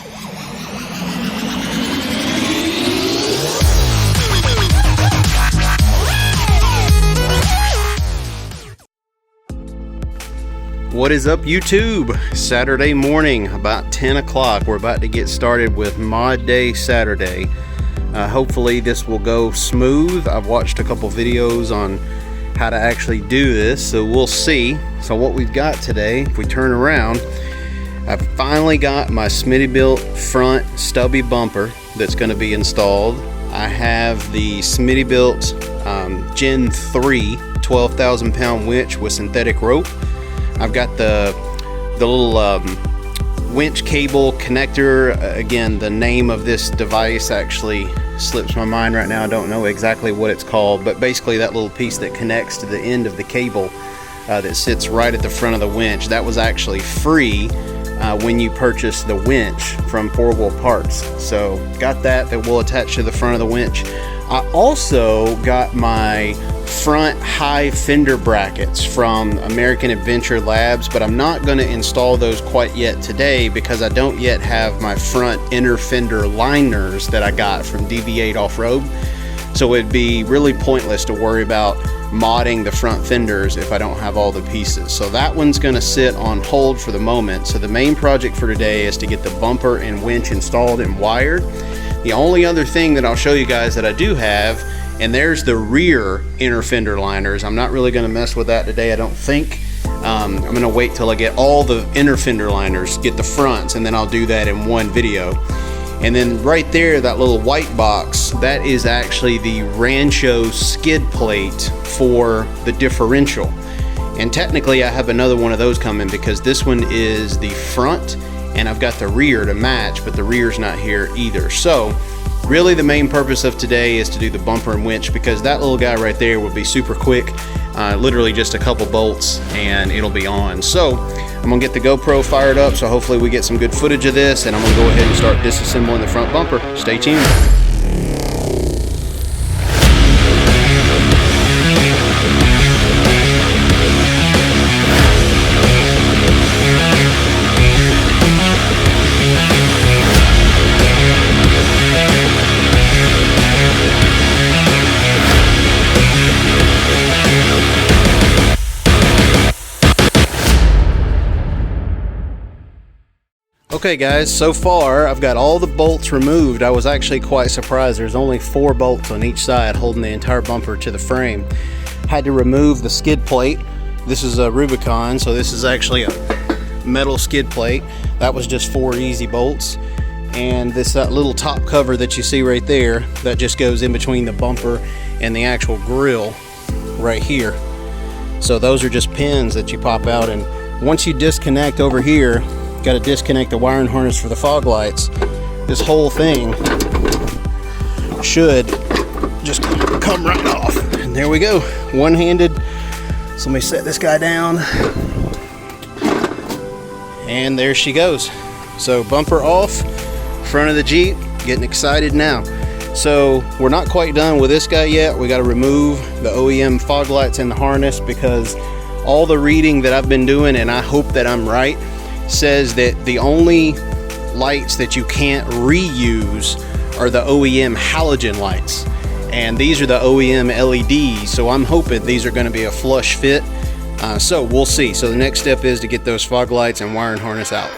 What is up, YouTube? Saturday morning, about 10 o'clock. We're about to get started with Mod Day Saturday. Hopefully this will go smooth. I've watched a couple videos on how to actually do this, so we'll see. So what we've got today, if we turn around, I finally got my Smittybilt front stubby bumper that's going to be installed. I have the Smittybilt Gen3 12,000 pound winch with synthetic rope. I've got the little winch cable connector. Again, the name of this device actually slips my mind right now. I don't know exactly what it's called, but basically that little piece that connects to the end of the cable that sits right at the front of the winch, that was actually free when you purchase the winch from 4Wheel Parts. So got that will attach to the front of the winch. I also got my front high fender brackets from American Adventure Labs, but I'm not going to install those quite yet today because I don't yet have my front inner fender liners that I got from DV8 Off-Road. So it'd be really pointless to worry about modding the front fenders if I don't have all the pieces. So that one's going to sit on hold for the moment. So the main project for today is to get the bumper and winch installed and wired. The only other thing that I'll show you guys that I do have, and there's the rear inner fender liners. I'm not really going to mess with that today, I don't think. I'm going to wait till I get all the inner fender liners, get the fronts, and then I'll do that in one video. And then right there, that little white box, that is actually the Rancho skid plate for the differential. And technically I have another one of those coming because this one is the front and I've got the rear to match, but the rear's not here either. So really the main purpose of today is to do the bumper and winch because that little guy right there would be super quick. Literally just a couple bolts and it'll be on. So I'm gonna get the GoPro fired up, so hopefully we get some good footage of this, and I'm gonna go ahead and start disassembling the front bumper. Stay tuned. Okay guys, so far I've got all the bolts removed. I was actually quite surprised. There's only 4 bolts on each side holding the entire bumper to the frame. Had to remove the skid plate. This is a Rubicon, so this is actually a metal skid plate. That was just 4 easy bolts. And that little top cover that you see right there, that just goes in between the bumper and the actual grill right here. So those are just pins that you pop out, and once you disconnect over here, got to disconnect the wiring harness for the fog lights. This whole thing should just come right off. And there we go, one-handed. So let me set this guy down. And there she goes. So bumper off, front of the Jeep, getting excited now. So we're not quite done with this guy yet. We got to remove the OEM fog lights in the harness because all the reading that I've been doing, and I hope that I'm right, says that the only lights that you can't reuse are the OEM halogen lights, and these are the OEM LEDs, so I'm hoping these are going to be a flush fit. So we'll see. So the next step is to get those fog lights and wiring harness out.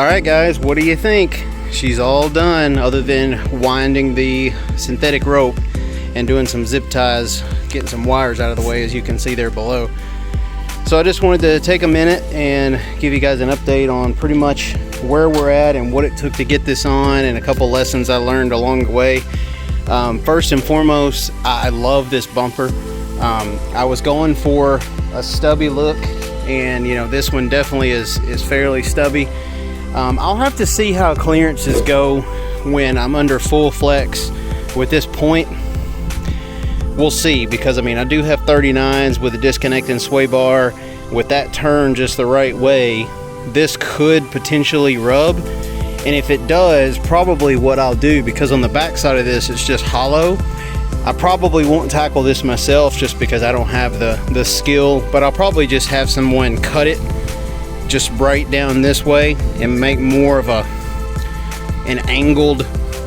Alright guys, what do you think? She's all done other than winding the synthetic rope and doing some zip ties, getting some wires out of the way, as you can see there below. So I just wanted to take a minute and give you guys an update on pretty much where we're at and what it took to get this on, and a couple lessons I learned along the way. First and foremost, I love this bumper. I was going for a stubby look, and you know, this one definitely is fairly stubby. I'll have to see how clearances go when I'm under full flex with this point. We'll see, because I mean, I do have 39s with a disconnecting sway bar. With that turn just the right way, this could potentially rub. And if it does, probably what I'll do, because on the back side of this it's just hollow, I probably won't tackle this myself just because I don't have the skill, but I'll probably just have someone cut it just right down this way and make more of an angled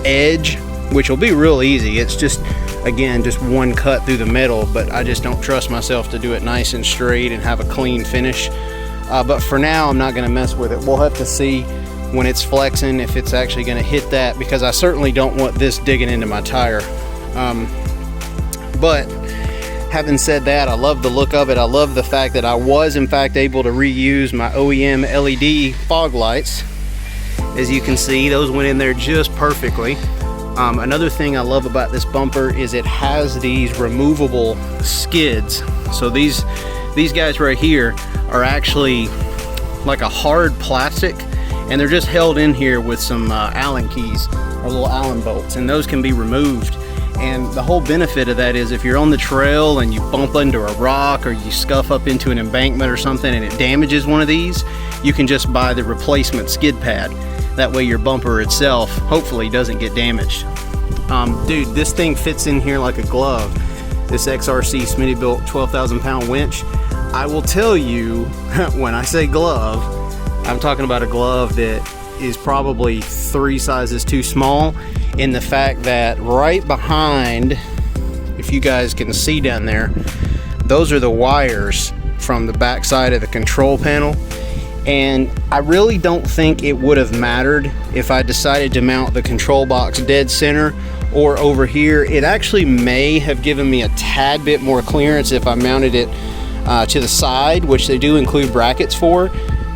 edge, which will be real easy. It's just, again, just one cut through the metal, but I just don't trust myself to do it nice and straight and have a clean finish. But for now, I'm not going to mess with it. We'll have to see when it's flexing if it's actually going to hit that, because I certainly don't want this digging into my tire. But having said that, I love the look of it. I love the fact that I was in fact able to reuse my OEM LED fog lights. As you can see, those went in there just perfectly. Another thing I love about this bumper is it has these removable skids. So these guys right here are actually like a hard plastic, and they're just held in here with some Allen keys or little Allen bolts, and those can be removed. And the whole benefit of that is if you're on the trail and you bump into a rock, or you scuff up into an embankment or something and it damages one of these, you can just buy the replacement skid pad. That way your bumper itself hopefully doesn't get damaged. Dude, this thing fits in here like a glove. This XRC Smittybilt 12,000 pound winch. I will tell you, when I say glove, I'm talking about a glove that is probably 3 sizes too small, in the fact that right behind, if you guys can see down there, those are the wires from the back side of the control panel. And I really don't think it would have mattered if I decided to mount the control box dead center or over here. It actually may have given me a tad bit more clearance if I mounted it to the side, which they do include brackets for,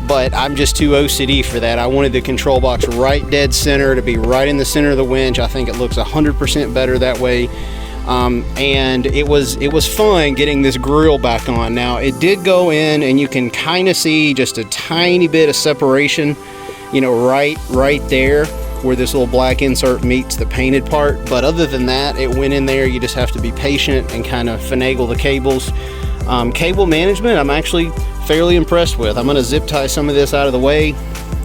but I'm just too OCD for that. I wanted the control box right dead center, to be right in the center of the winch. I think it looks 100% better that way. And it was fun getting this grill back on. Now it did go in, and you can kind of see just a tiny bit of separation, you know, right there where this little black insert meets the painted part. But other than that, it went in there. You just have to be patient and kind of finagle the cables. Cable management, I'm actually fairly impressed with. I'm going to zip tie some of this out of the way.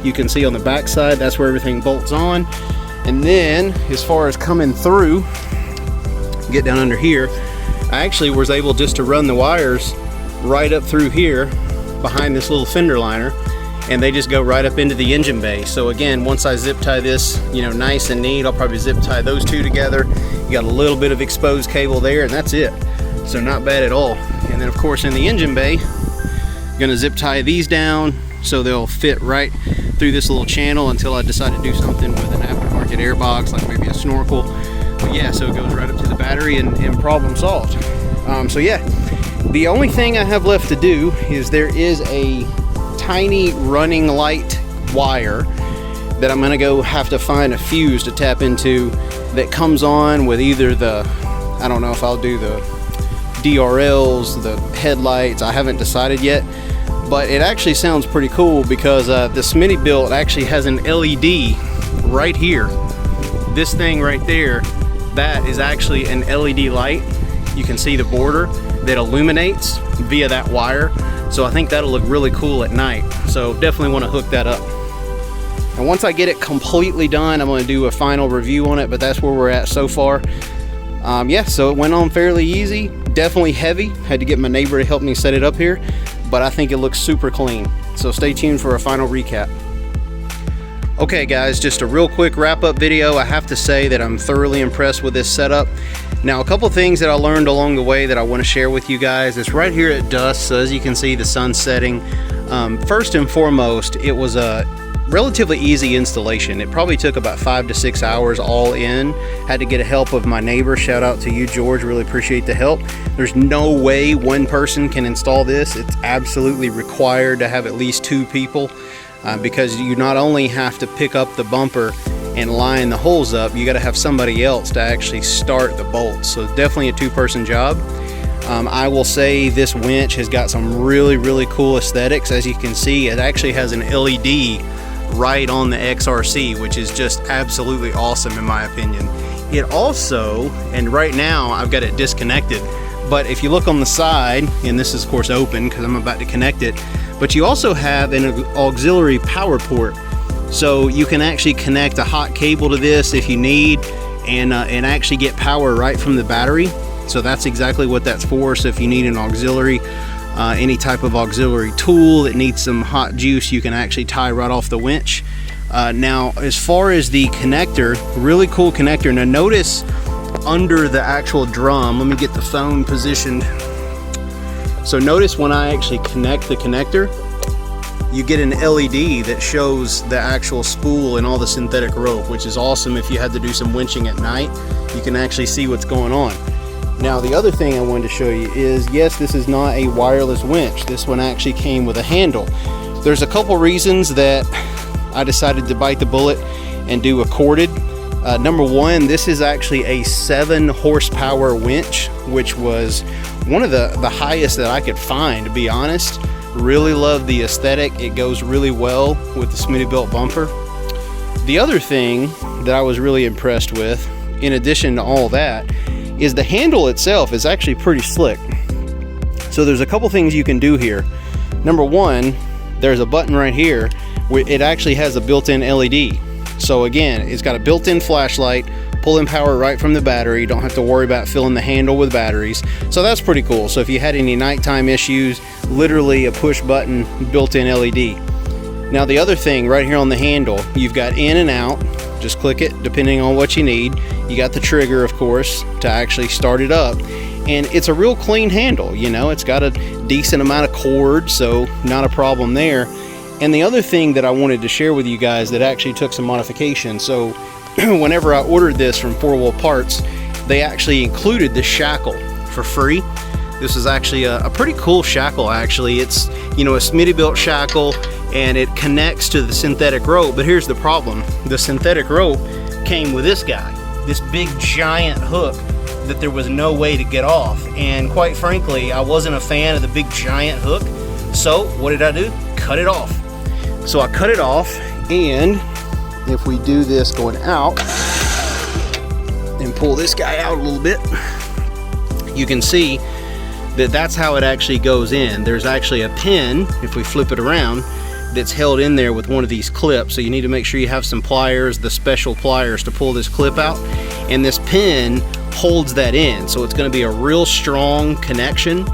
You can see on the back side, that's where everything bolts on. And then as far as coming through, get down under here, I actually was able just to run the wires right up through here behind this little fender liner, and they just go right up into the engine bay. So again, once I zip tie this, you know, nice and neat, I'll probably zip tie those two together. You got a little bit of exposed cable there, and that's it. So not bad at all. And then of course in the engine bay, I'm gonna zip tie these down so they'll fit right through this little channel until I decide to do something with an aftermarket air box, like maybe a snorkel. But yeah, so it goes right up to the battery, and problem solved. So yeah, the only thing I have left to do is there is a tiny running light wire that I'm gonna go have to find a fuse to tap into that comes on with either the, I don't know if I'll do the DRLs, the headlights, I haven't decided yet, but it actually sounds pretty cool because the Smittybilt actually has an LED right here. This thing right there, that is actually an LED light. You can see the border that illuminates via that wire. So I think that'll look really cool at night. So definitely want to hook that up. And once I get it completely done, I'm going to do a final review on it, but that's where we're at so far. Yeah, so it went on fairly easy. Definitely heavy. Had to get my neighbor to help me set it up here, but I think it looks super clean. So stay tuned for a final recap. Okay guys, just a real quick wrap-up video. I have to say that I'm thoroughly impressed with this setup. Now, a couple things that I learned along the way that I want to share with you guys. It's right here at dusk, so as you can see, the sun's setting. First and foremost, it was a relatively easy installation. It probably took about 5 to 6 hours all in. Had to get help of my neighbor. Shout out to you, George. Really appreciate the help. There's no way one person can install this. It's absolutely required to have at least 2 people because you not only have to pick up the bumper and line the holes up, you got to have somebody else to actually start the bolts. So definitely a 2-person job. I will say this winch has got some really cool aesthetics. As you can see, it actually has an LED right on the XRC, which is just absolutely awesome in my opinion. It also, and right now I've got it disconnected, but if you look on the side, and this is of course open because I'm about to connect it, but you also have an auxiliary power port. So you can actually connect a hot cable to this if you need, and actually get power right from the battery. So that's exactly what that's for. So if you need an auxiliary, any type of auxiliary tool that needs some hot juice, you can actually tie right off the winch. Now, as far as the connector, really cool connector. Now notice under the actual drum, let me get the phone positioned. So notice when I actually connect the connector, you get an LED that shows the actual spool and all the synthetic rope, which is awesome if you had to do some winching at night. You can actually see what's going on. Now the other thing I wanted to show you is, yes, this is not a wireless winch. This one actually came with a handle. There's a couple reasons that I decided to bite the bullet and do a corded. Number one, this is actually a 7 horsepower winch, which was one of the highest that I could find, to be honest. Really love the aesthetic. It goes really well with the Smittybilt bumper. The other thing that I was really impressed with, in addition to all that, is the handle itself is actually pretty slick. So there's a couple things you can do here. Number one, there's a button right here where it actually has a built-in LED. So again, it's got a built-in flashlight, pulling power right from the battery. You don't have to worry about filling the handle with batteries. So that's pretty cool. So if you had any nighttime issues, literally a push button built-in LED. Now the other thing right here on the handle, you've got in and out. Just click it depending on what you need. You got the trigger, of course, to actually start it up. And it's a real clean handle, you know, it's got a decent amount of cord, so not a problem there. And the other thing that I wanted to share with you guys that actually took some modification. So whenever I ordered this from 4Wheel Parts, they actually included the shackle for free. This is actually a pretty cool shackle actually. It's, you know, a Smittybilt shackle, and it connects to the synthetic rope. But here's the problem. The synthetic rope came with this guy, this big giant hook that there was no way to get off. And quite frankly, I wasn't a fan of the big giant hook. So what did I do? Cut it off. So I cut it off, and if we do this going out and pull this guy out a little bit, you can see that that's how it actually goes in. There's actually a pin, if we flip it around, that's held in there with one of these clips. So you need to make sure you have some pliers, the special pliers, to pull this clip out, and this pin holds that in. So it's going to be a real strong connection.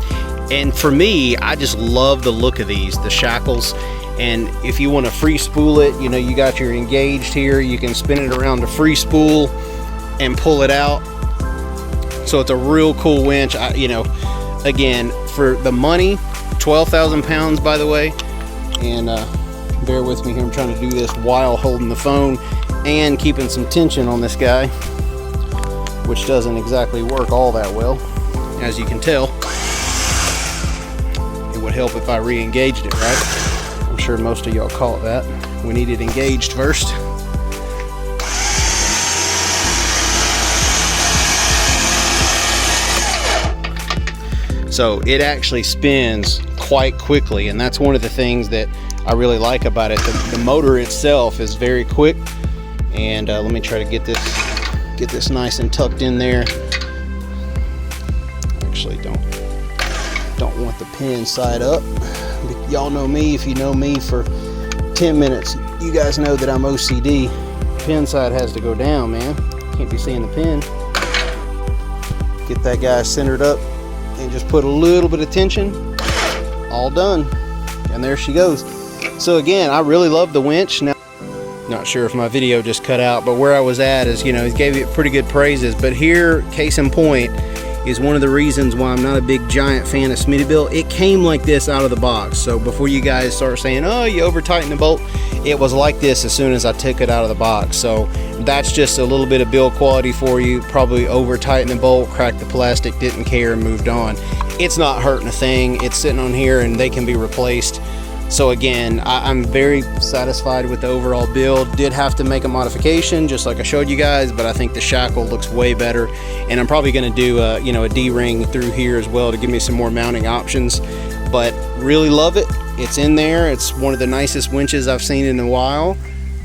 And for me, I just love the look of these, the shackles. And if you want to free spool it, you know, you got your engaged here, you can spin it around the free spool and pull it out. So it's a real cool winch. You know, again, for the money, 12,000 pounds, by the way. And bear with me here, I'm trying to do this while holding the phone and keeping some tension on this guy, which doesn't exactly work all that well, as you can tell. It would help if I re-engaged it, right? I'm sure most of y'all call it that. We need it engaged first. So it actually spins quite quickly, and that's one of the things that I really like about it. The motor itself is very quick, and let me try to get this nice and tucked in there. Actually, don't want the pin side up. Y'all know me. If you know me for 10 minutes, you guys know that I'm OCD. Pin side has to go down, man. Can't be seeing the pin. Get that guy centered up and just put a little bit of tension. All done. And there she goes. So again, I really love the winch. Now, not sure if my video just cut out, but where I was at is, you know, he gave it pretty good praises. But here, case in point, is one of the reasons why I'm not a big giant fan of Smittybilt. It came like this out of the box, so before you guys start saying, oh, you over tighten the bolt, it was like this as soon as I took it out of the box. So that's just a little bit of build quality for you. Probably over tighten the bolt, cracked the plastic, didn't care, and moved on. It's not hurting a thing. It's sitting on here and they can be replaced. So again, I'm very satisfied with the overall build. Did have to make a modification just like I showed you guys, but I think the shackle looks way better, and I'm probably going to do a, you know, a D-ring through here as well to give me some more mounting options. But really love it. It's in there. It's one of the nicest winches I've seen in a while.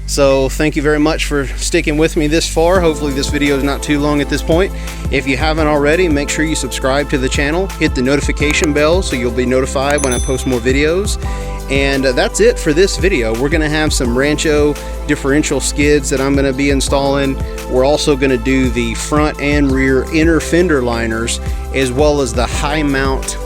So thank you very much for sticking with me this far. Hopefully this video is not too long at this point. If you haven't already, make sure you subscribe to the channel, hit the notification bell so you'll be notified when I post more videos. And that's it for this video. We're going to have some Rancho differential skids that I'm going to be installing. We're also going to do the front and rear inner fender liners, as well as the high mount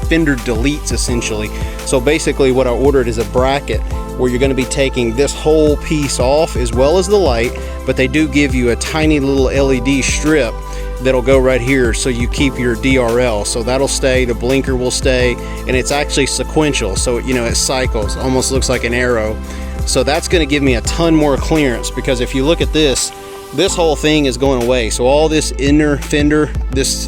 fender deletes, essentially. So basically what I ordered is a bracket where you're going to be taking this whole piece off as well as the light, but they do give you a tiny little LED strip that'll go right here, so you keep your DRL. So that'll stay, the blinker will stay, and it's actually sequential, so you know, it cycles, almost looks like an arrow. So that's going to give me a ton more clearance, because if you look at this whole thing is going away. So all this inner fender, this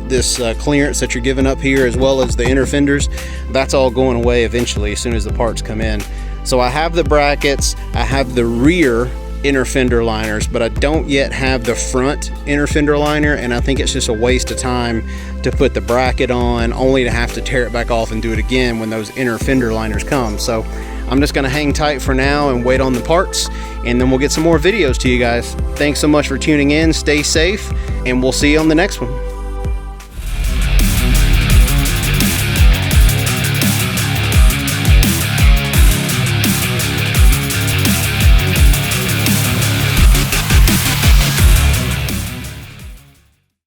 clearance that you're giving up here, as well as the inner fenders, that's all going away eventually as soon as the parts come in. So I have the brackets, I have the rear inner fender liners, but I don't yet have the front inner fender liner, and I think it's just a waste of time to put the bracket on only to have to tear it back off and do it again when those inner fender liners come. So I'm just going to hang tight for now and wait on the parts, and then we'll get some more videos to you guys. Thanks so much for tuning in. Stay safe, and we'll see you on the next one.